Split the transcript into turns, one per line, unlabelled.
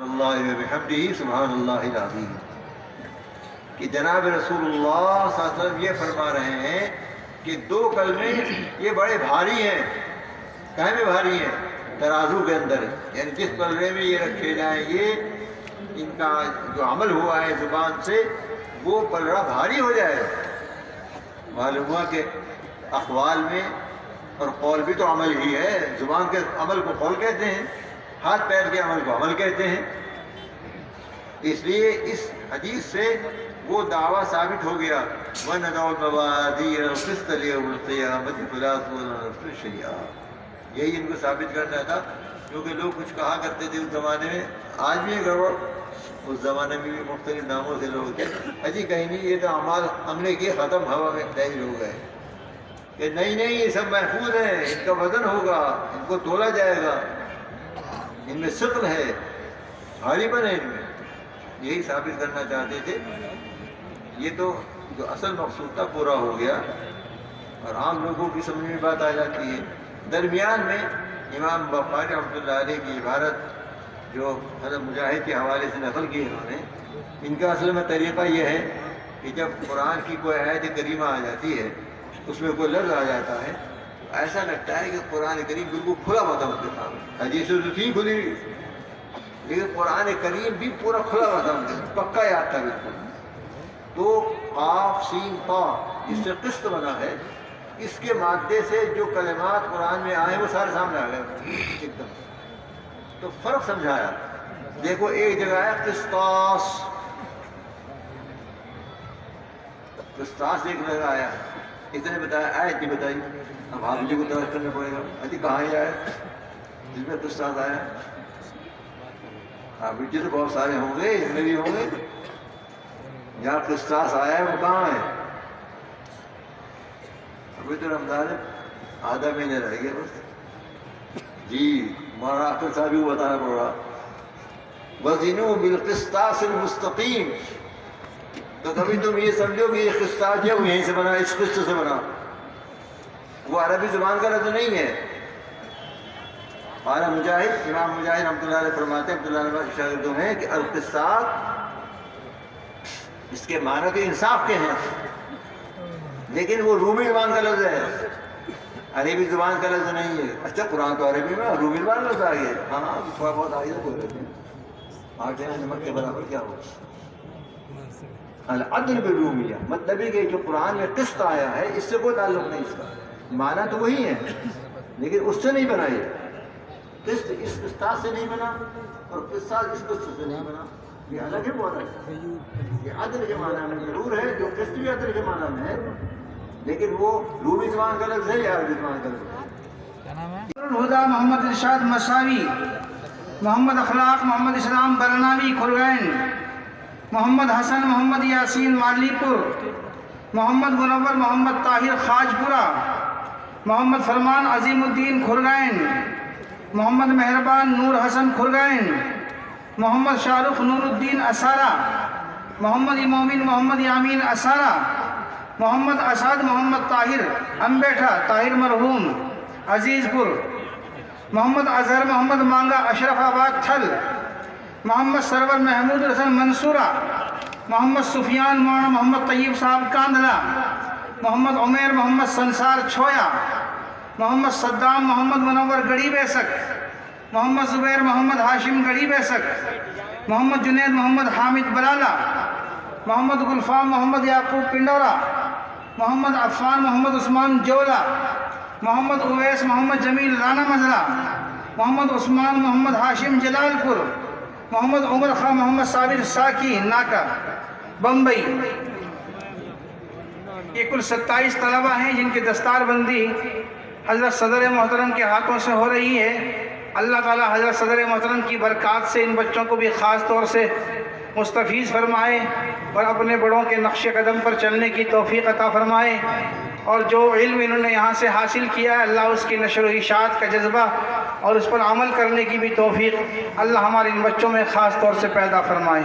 اللہ وبحمدہ سبحان اللہ العظیم کہ جناب رسول اللہ صلی اللہ علیہ وسلم یہ فرما رہے ہیں کہ دو کلمے یہ بڑے بھاری ہیں. کہیں میں بھاری ہیں؟ ترازو کے اندر، یعنی جس پلڑے میں یہ رکھے جائیں یہ ان کا جو عمل ہوا ہے زبان سے وہ پلڑا بھاری ہو جائے. معلوم ہوا کہ اقوال میں اور قول بھی تو عمل ہی ہے. زبان کے عمل کو قول کہتے ہیں، ہاتھ پیر کے عمل کو عمل کہتے ہیں. اس لیے اس حدیث سے وہ دعویٰ ثابت ہو گیا وَنَضَعُ الْمَوَازِينَ الْقِسْطَ لِيَوْمِ الْقِيَامَةِ فَلَا تُظْلَمُ نَفْسٌ شَيْئًا. یہی ان کو ثابت کرنا تھا، کیونکہ لوگ کچھ کہا کرتے تھے اس زمانے میں. آج بھی گڑبڑ، اس زمانے میں بھی مختلف ناموں سے لوگ تھے. اجی کہیں نہیں، یہ تو اعمال ہم نے کیے ختم، ہوا میں تحریر ہو گئے. کہ نہیں یہ سب محفوظ ہیں، ان کا وزن ہوگا، ان کو تولا جائے گا، ان میں ثقل ہے، بھاری پن ہے ان میں. یہی ثابت کرنا چاہتے تھے. یہ تو جو اصل مقصود تھا پورا ہو گیا اور عام لوگوں کی سمجھ میں بات آ جاتی ہے. درمیان میں امام بخاری رحمۃ اللہ علیہ کی عبارت جو حضرت مجاہد کے حوالے سے نقل کی انہوں نے، ان کا اصل میں طریقہ یہ ہے کہ جب قرآن کی کوئی آیت کریمہ آ جاتی ہے، اس میں کوئی لفظ آ جاتا ہے، ایسا لگتا ہے کہ قرآن کریم بالکل کھلا ہوا تھا ان کے سامنے. حدیث تو تھی کھلی ہوئی، لیکن قرآن کریم بھی پورا کھلا ہوا تھا ان کے سامنے، پکا یاد تھا بالکل. تو قاف سین طا جس سے قسط بنا ہے، اس کے مادے سے جو کلمات قرآن میں آئے وہ سارے سامنے آ گئے ایک دم. تو فرق سمجھایا. دیکھو ایک جگہ ہے قسطاس، قسطاس ایک لفظ آیا، اتنے بتایا، آیت نہیں بتائی. اب آپ جی کو تلاش کرنا پڑے گا ابھی کہاں ہی آیا جس میں قسطاس آیا. آپ جی تو بہت سارے ہوں گے، اس میں بھی ہوں گے. جہاں قسطاس آیا ہے وہ کہاں ہے؟ ابھی تو رمضان آدھا مہینے رہ گیا بس. جی مولانا اختر صاحب کو بتانا پڑ رہا وزنوا بالقسطاس المستقیم. تو کبھی تم یہ سمجھو کہ یہ قسطاس جو یہیں سے بنا، اس قسط سے بنا. وہ عربی زبان کا لفظ نہیں ہے. قال مجاہد، امام مجاہد رحمۃ اللہ علیہ فرماتے ہیں، عبداللہ علیہ کے شاگردوں میں، کہ القسطاس اس کے معنی تو انصاف کے ہیں، لیکن وہ رومی زبان کا لفظ ہے، عربی زبان کا لفظ نہیں ہے. اچھا قرآن تو عربی میں رومی زبان لفظ آ گیا. ہاں تھوڑا بہت آ گیا، بول رہے ہیں آٹھ نمک کے برابر کیا ہو. العدل بالرومیہ مطلب ہے کہ جو قرآن میں قسط آیا ہے اس سے کوئی تعلق نہیں. اس کا معنی تو وہی ہے لیکن اس سے نہیں بنا. یہ قسط اس قسطاس سے نہیں بنا اور قسطاس اس قسط سے نہیں بنا. یہ الگ ہے، بہت الگ ہے. یہ عدل کے معنی میں ضرور ہے، جو قسط بھی عدل کے معنی میں ہے، لیکن وہ رومی زبان کا لفظ ہے یا عربی زبان کا لفظ ہے.
الہدا محمد ارشاد مساوی، محمد اخلاق محمد اسلام برناوی کھرگین، محمد حسن محمد یاسین مالی پور، محمد منور محمد طاہر خاج پورہ، محمد فرمان عظیم الدین کھرگین، محمد مہربان نور حسن کھرگین، محمد شاہ رخ نور الدین اسارہ، محمد مومن محمد یامین اسارہ، محمد اسعد محمد طاہر امبیٹھا طاہر مرحوم عزیز پور، محمد اظہر محمد مانگا اشرف آباد تھل، محمد سرور محمود حسن منصورہ، محمد سفیان مولانا محمد طیب صاحب کاندھلا، محمد عمیر محمد سنسار چھویا، محمد صدام محمد منور گڑھی بیسک، محمد زبیر محمد ہاشم گڑھی بیسک، محمد جنید محمد حامد بلالہ، محمد گلفام محمد یعقوب پنڈورہ، محمد عفان محمد عثمان جولا، محمد اویس محمد جمیل رانا مزرہ، محمد عثمان محمد ہاشم جلال پور، محمد عمر خان محمد صابر ساکی ناکا بمبئی. یہ کل 27 طلبہ ہیں جن کی دستار بندی حضرت صدر محترم کے ہاتھوں سے ہو رہی ہے. اللہ تعالیٰ حضرت صدر محترم کی برکات سے ان بچوں کو بھی خاص طور سے مستفیض فرمائے اور اپنے بڑوں کے نقش قدم پر چلنے کی توفیق عطا فرمائے. اور جو علم انہوں نے یہاں سے حاصل کیا ہے، اللہ اس کی نشر و اشاعت کا جذبہ اور اس پر عمل کرنے کی بھی توفیق اللہ ہمارے ان بچوں میں خاص طور سے پیدا فرمائے.